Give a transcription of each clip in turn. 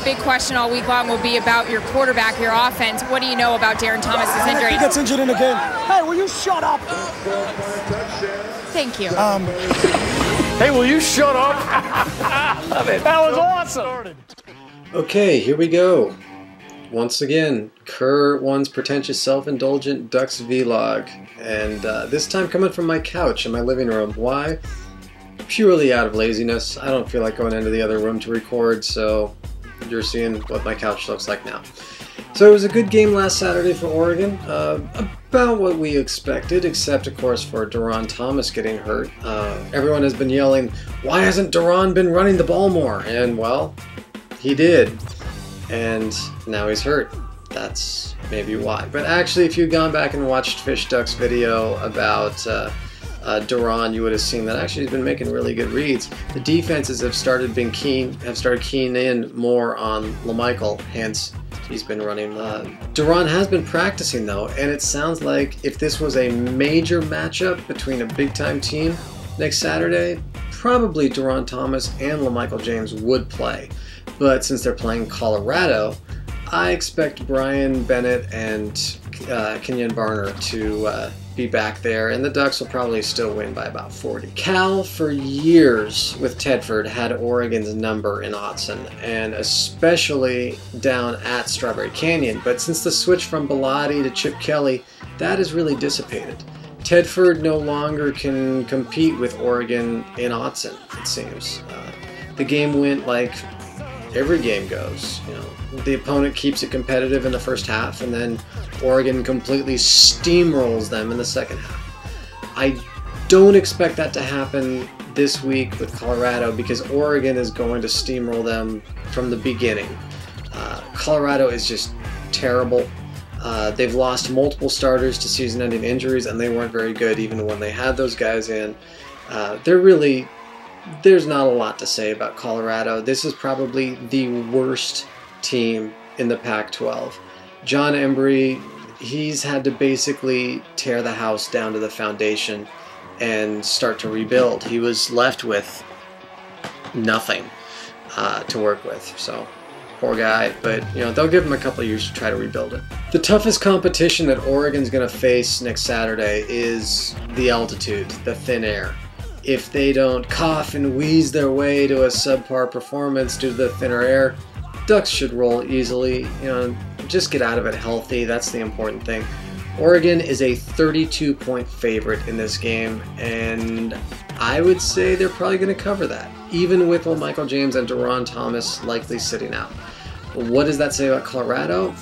big question all week long will be about your quarterback, your offense. What do you know about Darren Thomas's injury? He gets injured in the game. Hey, will you shut up? Thank you. Hey, will you shut up? Love it. That was awesome. Okay, here we go. Once again, Keeerrrttt1's Pretentious Self-indulgent Ducks vlog. And this time coming from my couch in my living room. Why? Purely out of laziness. I don't feel like going into the other room to record, so you're seeing what my couch looks like now. So it was a good game last Saturday for Oregon. About what we expected, except of course for Deron Thomas getting hurt. Everyone has been yelling, why hasn't Deron been running the ball more? And well, he did. And now he's hurt. That's maybe why. But actually, if you'd gone back and watched Fishduck's video about Deron, you would have seen that actually he's been making really good reads. The defenses have started keying in more on LaMichael, hence he's been running. Deron has been practicing though, and it sounds like if this was a major matchup between a big-time team next Saturday, probably Deron Thomas and LaMichael James would play. But since they're playing Colorado, I expect Brian Bennett and Kenyon Barner to be back there, and the Ducks will probably still win by about 40. Cal, for years with Tedford, had Oregon's number in Autzen, and especially down at Strawberry Canyon. But since the switch from Bellotti to Chip Kelly, that has really dissipated. Tedford no longer can compete with Oregon in Autzen, it seems. The game went like every game goes. You know, the opponent keeps it competitive in the first half, and then Oregon completely steamrolls them in the second half. I don't expect that to happen this week with Colorado because Oregon is going to steamroll them from the beginning. Colorado is just terrible. They've lost multiple starters to season-ending injuries, and they weren't very good even when they had those guys in. There's not a lot to say about Colorado. This is probably the worst team in the Pac-12. John Embry, he's had to basically tear the house down to the foundation and start to rebuild. He was left with nothing to work with, so poor guy. But you know, they'll give him a couple of years to try to rebuild it. The toughest competition that Oregon's going to face next Saturday is the altitude, the thin air. If they don't cough and wheeze their way to a subpar performance due to the thinner air, Ducks should roll easily. You know, just get out of it healthy. That's the important thing. Oregon is a 32-point favorite in this game, and I would say they're probably going to cover that, even with LaMichael James and Deron Thomas likely sitting out. What does that say about Colorado?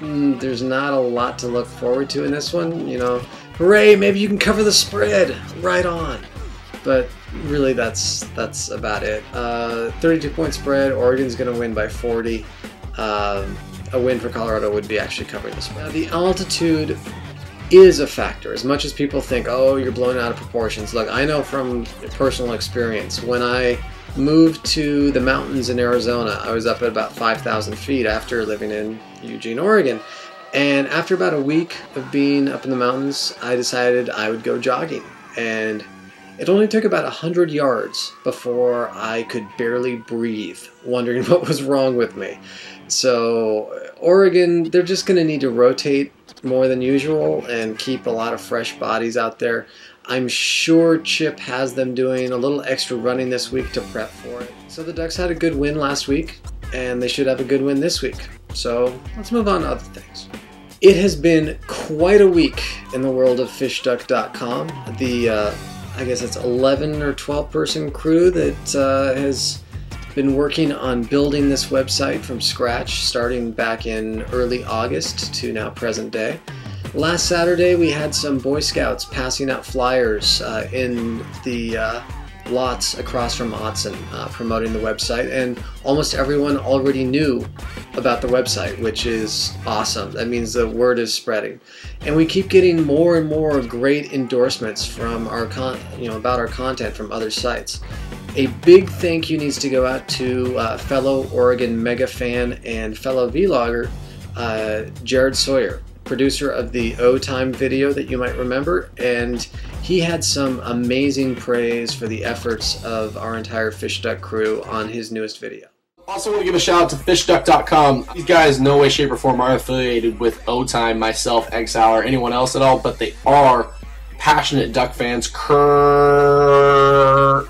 There's not a lot to look forward to in this one. You know, hooray, maybe you can cover the spread. Right on. But really, that's about it. 32-point spread. Oregon's going to win by 40. A win for Colorado would be actually covering the spread. The altitude is a factor. As much as people think, oh, you're blown out of proportions. Look, I know from personal experience, when I moved to the mountains in Arizona, I was up at about 5,000 feet after living in Eugene, Oregon. And after about a week of being up in the mountains, I decided I would go jogging. And it only took about 100 yards before I could barely breathe, wondering what was wrong with me. So Oregon, they're just going to need to rotate more than usual and keep a lot of fresh bodies out there. I'm sure Chip has them doing a little extra running this week to prep for it. So the Ducks had a good win last week, and they should have a good win this week. So let's move on to other things. It has been quite a week in the world of Fishduck.com. I guess it's 11 or 12 person crew that has been working on building this website from scratch, starting back in early August to now present day. Last Saturday we had some Boy Scouts passing out flyers in the lots across from Autzen promoting the website, and almost everyone already knew about the website, which is awesome. That means the word is spreading, and we keep getting more and more great endorsements from our about our content from other sites. A big thank you needs to go out to fellow Oregon mega fan and fellow vlogger Jared Sawyer, producer of the O-Time video that you might remember, and he had some amazing praise for the efforts of our entire Fishduck crew on his newest video. Also want to give a shout out to Fishduck.com. These guys, no way, shape, or form are affiliated with O-Time, myself, Exile, or anyone else at all, but they are passionate Duck fans. Keeerrrrttt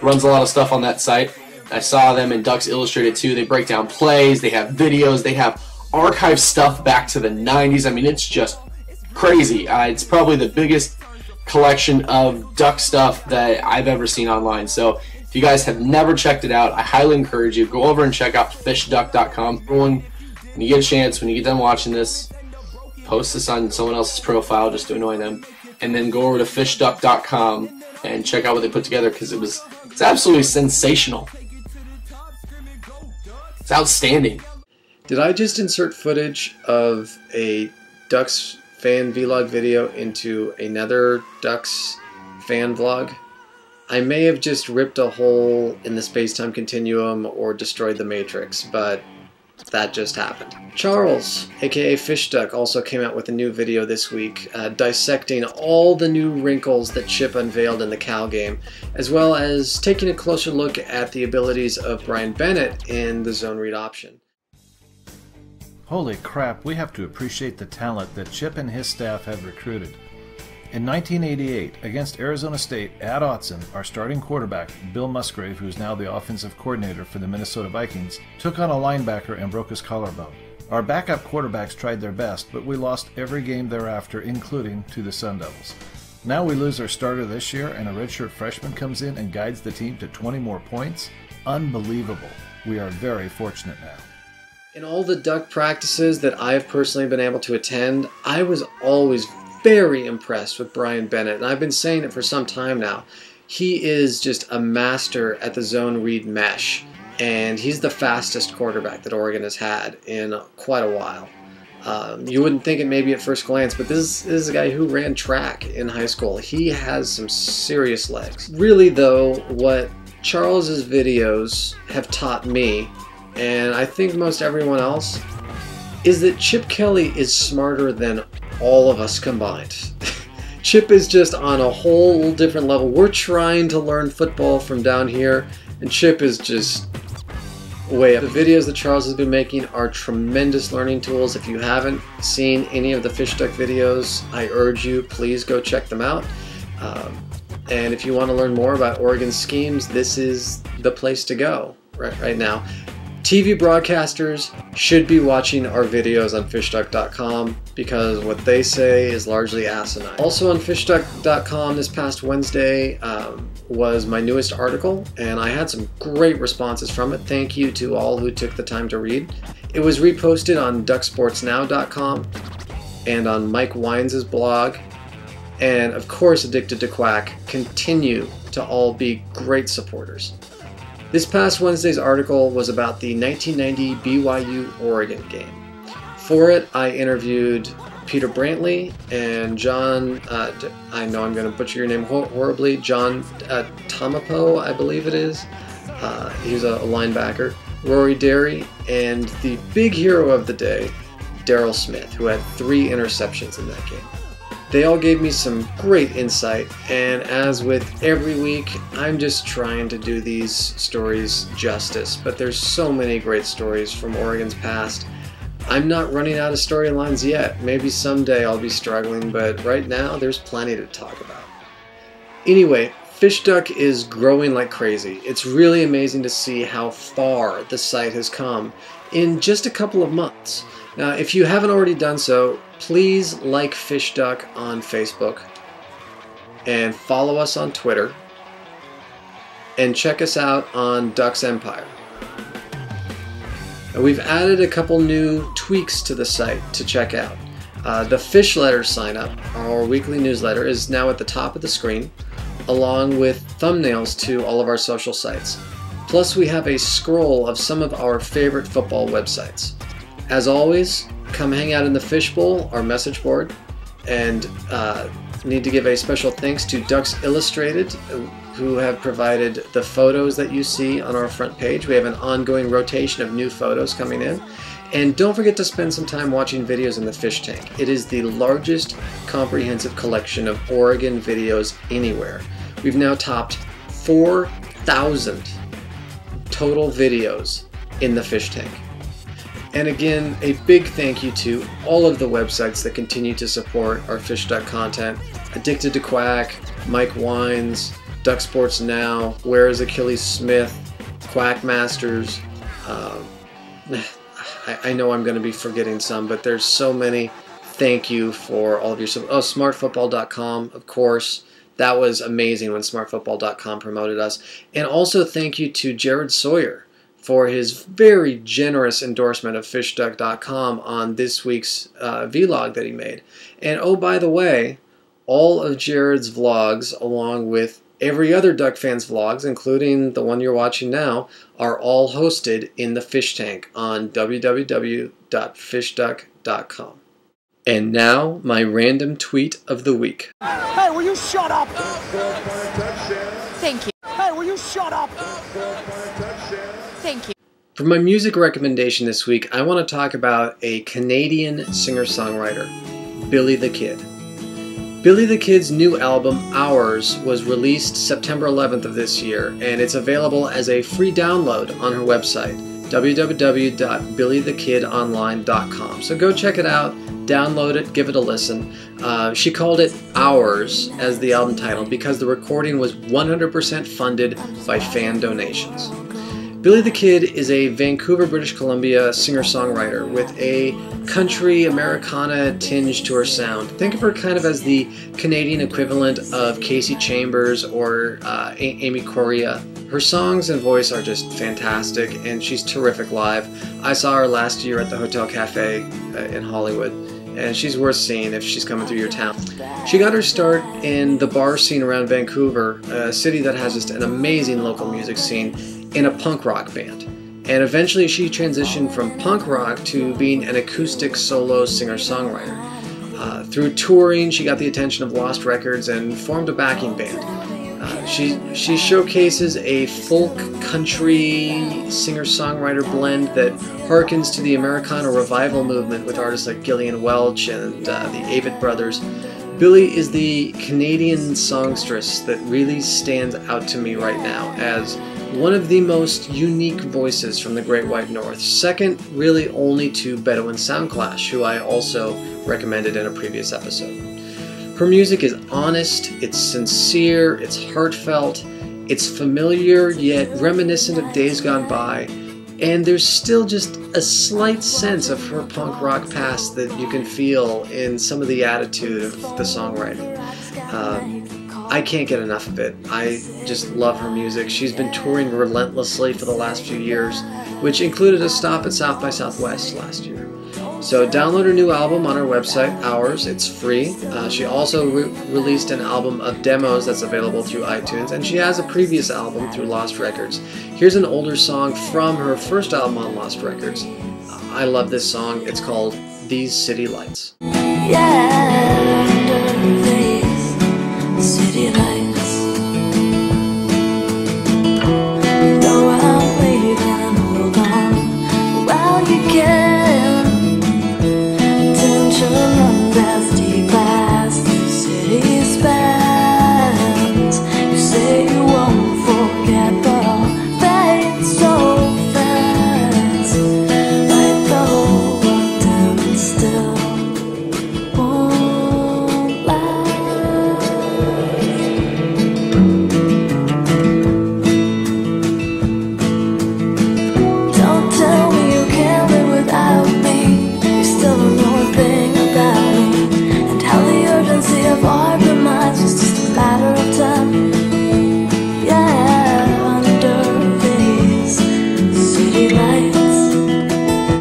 runs a lot of stuff on that site. I saw them in Ducks Illustrated too. They break down plays, they have videos, they have archive stuff back to the 90s. I mean, it's just crazy. It's probably the biggest collection of Duck stuff that I've ever seen online. So if you guys have never checked it out, I highly encourage you, go over and check out Fishduck.com. Everyone, when you get a chance, when you get done watching this, post this on someone else's profile just to annoy them, and then go over to Fishduck.com and check out what they put together, because it's absolutely sensational. It's outstanding. Did I just insert footage of a Ducks fan vlog video into another Ducks fan vlog? I may have just ripped a hole in the space-time continuum or destroyed the Matrix, but that just happened. Charles, aka Fishduck, also came out with a new video this week dissecting all the new wrinkles that Chip unveiled in the Cal game, as well as taking a closer look at the abilities of Brian Bennett in the zone read option. Holy crap, we have to appreciate the talent that Chip and his staff have recruited. In 1988, against Arizona State at Autzen, our starting quarterback, Bill Musgrave, who is now the offensive coordinator for the Minnesota Vikings, took on a linebacker and broke his collarbone. Our backup quarterbacks tried their best, but we lost every game thereafter, including to the Sun Devils. Now we lose our starter this year, and a redshirt freshman comes in and guides the team to 20 more points? Unbelievable. We are very fortunate now. In all the Duck practices that I've personally been able to attend, I was always very impressed with Brian Bennett, and I've been saying it for some time now. He is just a master at the zone read mesh, and he's the fastest quarterback that Oregon has had in quite a while. You wouldn't think it maybe at first glance, but this is a guy who ran track in high school. He has some serious legs. Really though, what Charles's videos have taught me, and I think most everyone else, is that Chip Kelly is smarter than all of us combined. Chip is just on a whole different level. We're trying to learn football from down here, and Chip is just way up. The videos that Charles has been making are tremendous learning tools. If you haven't seen any of the Fishduck videos, I urge you, please go check them out. And if you want to learn more about Oregon schemes, this is the place to go right now. TV broadcasters should be watching our videos on Fishduck.com because what they say is largely asinine. Also on Fishduck.com this past Wednesday was my newest article, and I had some great responses from it. Thank you to all who took the time to read. It was reposted on DuckSportsNow.com and on Mike Wines' blog, and of course Addicted to Quack continue to all be great supporters. This past Wednesday's article was about the 1990 BYU-Oregon game. For it, I interviewed Peter Brantley and John, I know I'm going to butcher your name horribly, John Tomapo, I believe it is. He's a linebacker. Rory Derry, and the big hero of the day, Daryl Smith, who had 3 interceptions in that game. They all gave me some great insight, and as with every week, I'm just trying to do these stories justice, but there's so many great stories from Oregon's past. I'm not running out of storylines yet. Maybe someday I'll be struggling, but right now there's plenty to talk about. Anyway, Fishduck is growing like crazy. It's really amazing to see how far the site has come in just a couple of months. Now, if you haven't already done so, please like Fishduck on Facebook and follow us on Twitter and check us out on Ducks Empire. Now, we've added a couple new tweaks to the site to check out. The Fish Letter sign up, our weekly newsletter, is now at the top of the screen, along with thumbnails to all of our social sites. Plus, we have a scroll of some of our favorite football websites. As always, come hang out in the Fishbowl, our message board, and need to give a special thanks to Ducks Illustrated, who have provided the photos that you see on our front page. We have an ongoing rotation of new photos coming in. And don't forget to spend some time watching videos in the Fish Tank. It is the largest comprehensive collection of Oregon videos anywhere. We've now topped 4,000 total videos in the fish tank. And again, a big thank you to all of the websites that continue to support our Fishduck content. Addicted to Quack, Mike Wines, Duck Sports Now, Where is Achilles Smith, Quack Masters. I know I'm going to be forgetting some, but there's so many. Thank you for all of your support. Oh, smartfootball.com, of course. That was amazing when smartfootball.com promoted us. And also thank you to Jared Sawyer for his very generous endorsement of Fishduck.com on this week's vlog that he made. And oh, by the way, all of Jared's vlogs, along with every other Duck fan's vlogs, including the one you're watching now, are all hosted in the fish tank on www.fishduck.com. And now, my random tweet of the week. Hey, will you shut up? Thank you. Hey, will you shut up? Thank you. For my music recommendation this week, I want to talk about a Canadian singer-songwriter, Billy the Kid. Billy the Kid's new album, Hours, was released September 11th of this year, and it's available as a free download on her website, www.billythekidonline.com. So go check it out, download it, give it a listen. She called it Hours as the album title because the recording was 100% funded by fan donations. Billy the Kid is a Vancouver, British Columbia singer-songwriter with a country Americana tinge to her sound. Think of her kind of as the Canadian equivalent of Casey Chambers or Amy Correa. Her songs and voice are just fantastic, and she's terrific live. I saw her last year at the Hotel Cafe in Hollywood, and she's worth seeing if she's coming through your town. She got her start in the bar scene around Vancouver, a city that has just an amazing local music scene, in a punk rock band. And eventually she transitioned from punk rock to being an acoustic solo singer-songwriter. Through touring, she got the attention of Lost Records and formed a backing band. She showcases a folk country singer-songwriter blend that harkens to the Americana revival movement with artists like Gillian Welch and the Avett Brothers. Billy is the Canadian songstress that really stands out to me right now as one of the most unique voices from the Great White North, second really only to Bedouin Soundclash, who I also recommended in a previous episode. Her music is honest, it's sincere, it's heartfelt, it's familiar yet reminiscent of days gone by, and there's still just a slight sense of her punk rock past that you can feel in some of the attitude of the songwriting. I can't get enough of it. I just love her music. She's been touring relentlessly for the last few years, which included a stop at South by Southwest last year. So download her new album on her website, Hours. It's free. She also released an album of demos that's available through iTunes, and she has a previous album through Lost Records. Here's an older song from her first album on Lost Records. I love this song. It's called These City Lights. City lights. Go out, wave and hold on while you can. Attention as deep as the city spans. You say you won't forget, but all fades so fast. Like the whole world dim and still won't last.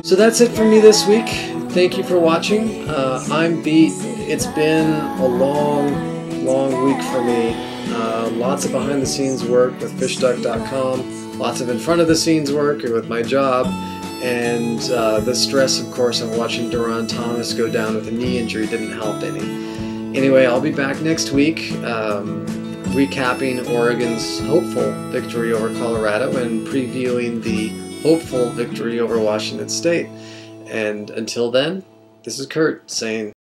So that's it for me this week. Thank you for watching. I'm beat. It's been a long week for me. Lots of behind the scenes work with Fishduck.com, lots of in front of the scenes work with my job, and the stress, of course, of watching Duran Thomas go down with a knee injury didn't help any. Anyway, I'll be back next week recapping Oregon's hopeful victory over Colorado and previewing the hopeful victory over Washington State. And until then, this is Kurt saying